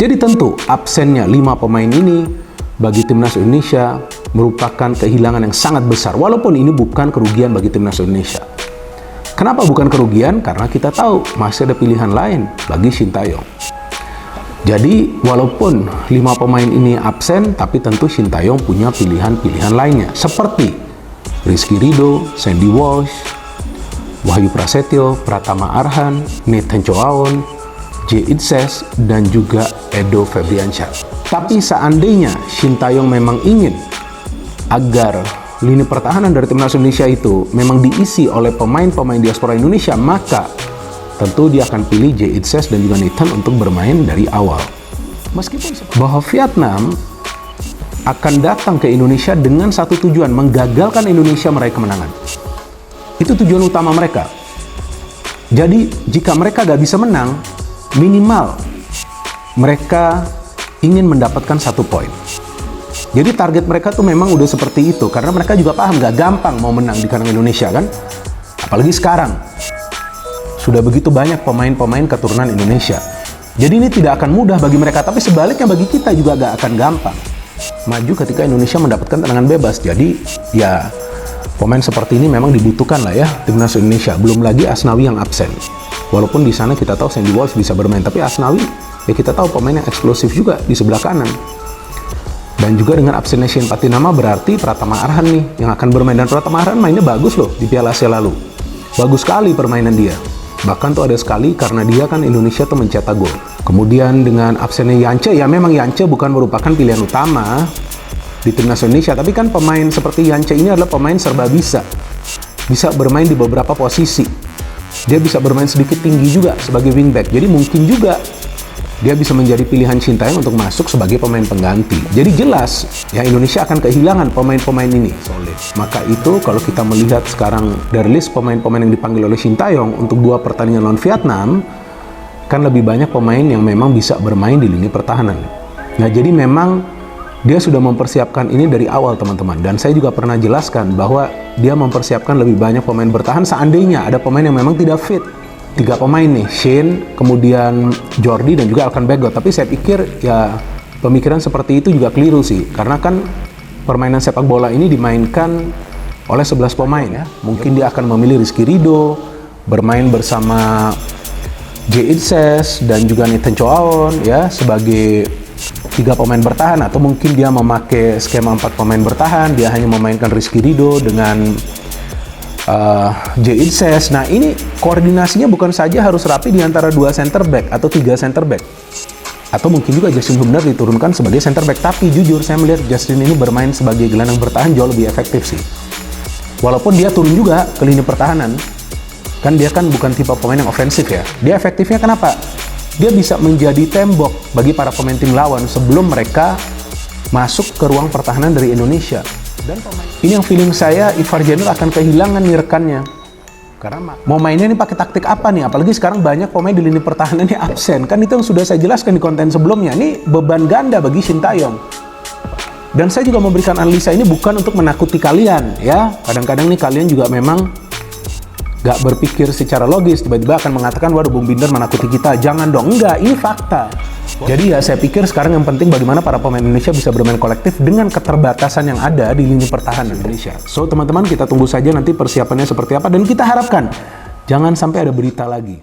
Jadi tentu absennya 5 pemain ini bagi timnas Indonesia merupakan kehilangan yang sangat besar, walaupun ini bukan kerugian bagi timnas Indonesia. Kenapa bukan kerugian? Karena kita tahu masih ada pilihan lain bagi Sintayong. Jadi walaupun 5 pemain ini absen, tapi tentu Sintayong punya pilihan-pilihan lainnya, seperti Rizky Ridho, Sandy Walsh, Wahyu Prasetyo, Pratama Arhan, Nathan Choaon, J. Itses, dan juga Edo Febriansyah. Tapi seandainya Sintayong memang ingin agar lini pertahanan dari timnas Indonesia itu memang diisi oleh pemain-pemain diaspora Indonesia, maka tentu dia akan pilih J. Itses dan juga Nathan untuk bermain dari awal. Meskipun bahwa Vietnam akan datang ke Indonesia dengan satu tujuan, menggagalkan Indonesia meraih kemenangan. Itu tujuan utama mereka. Jadi jika mereka gak bisa menang, minimal mereka ingin mendapatkan 1 poin. Jadi target mereka tuh memang udah seperti itu, karena mereka juga paham gak gampang mau menang di kandang Indonesia kan. Apalagi sekarang sudah begitu banyak pemain-pemain keturunan Indonesia. Jadi ini tidak akan mudah bagi mereka, tapi sebaliknya bagi kita juga gak akan gampang maju ketika Indonesia mendapatkan tendangan bebas. Jadi ya pemain seperti ini memang dibutuhkan lah ya timnas Indonesia. Belum lagi Asnawi yang absen. Walaupun di sana kita tahu Sandy Walsh bisa bermain, tapi Asnawi ya kita tahu pemain yang eksplosif juga di sebelah kanan. Dan juga dengan absennya Shane Patinama berarti Pratama Arhan nih yang akan bermain, dan Pratama Arhan mainnya bagus loh di Piala Asia lalu. Bagus sekali permainan dia. Bahkan tuh ada sekali karena dia kan Indonesia tuh mencetak gol. Kemudian dengan absennya Yance, ya memang Yance bukan merupakan pilihan utama di timnas Indonesia, tapi kan pemain seperti Yance ini adalah pemain serba bisa. Bisa bermain di beberapa posisi. Dia bisa bermain sedikit tinggi juga sebagai wingback. Jadi mungkin juga dia bisa menjadi pilihan Sintayong untuk masuk sebagai pemain pengganti. Jadi jelas ya Indonesia akan kehilangan pemain-pemain ini solid. Maka itu kalau kita melihat sekarang dari list pemain-pemain yang dipanggil oleh Sintayong untuk 2 pertandingan lawan Vietnam, kan lebih banyak pemain yang memang bisa bermain di lini pertahanan. Nah jadi memang dia sudah mempersiapkan ini dari awal teman-teman. Dan saya juga pernah jelaskan bahwa dia mempersiapkan lebih banyak pemain bertahan seandainya ada pemain yang memang tidak fit. 3 pemain nih, Shane, kemudian Jordi, dan juga Alkan Begot. Tapi saya pikir ya pemikiran seperti itu juga keliru sih. Karena kan permainan sepak bola ini dimainkan oleh 11 pemain ya. Mungkin dia akan memilih Rizky Ridho, bermain bersama J. Itses dan juga Nathan Choaon ya sebagai 3 pemain bertahan. Atau mungkin dia memakai skema 4 pemain bertahan, dia hanya memainkan Rizky Ridho dengan J. Itses. Nah ini koordinasinya bukan saja harus rapi di antara 2 center back atau 3 center back, atau mungkin juga Justin Hubner diturunkan sebagai center back. Tapi jujur saya melihat Justin ini bermain sebagai gelandang bertahan jauh lebih efektif sih. Walaupun dia turun juga ke lini pertahanan, kan dia kan bukan tipe pemain yang ofensif ya. Dia efektifnya kenapa? Dia bisa menjadi tembok bagi para pemain tim lawan sebelum mereka masuk ke ruang pertahanan dari Indonesia. Dan ini yang feeling saya Ivar Jenner akan kehilangan nih rekannya. Karena mau mainnya ini pakai taktik apa nih? Apalagi sekarang banyak pemain di lini pertahanan ini absen. Kan itu yang sudah saya jelaskan di konten sebelumnya. Ini beban ganda bagi Sintayong. Dan saya juga memberikan analisa ini bukan untuk menakuti kalian ya. Kadang-kadang nih kalian juga memang gak berpikir secara logis. Tiba-tiba akan mengatakan, waduh Bung Binder menakuti kita. Jangan dong, enggak. Ini fakta. Jadi ya saya pikir sekarang yang penting bagaimana para pemain Indonesia bisa bermain kolektif dengan keterbatasan yang ada di lini pertahanan Indonesia. So teman-teman kita tunggu saja nanti persiapannya seperti apa, dan kita harapkan jangan sampai ada berita lagi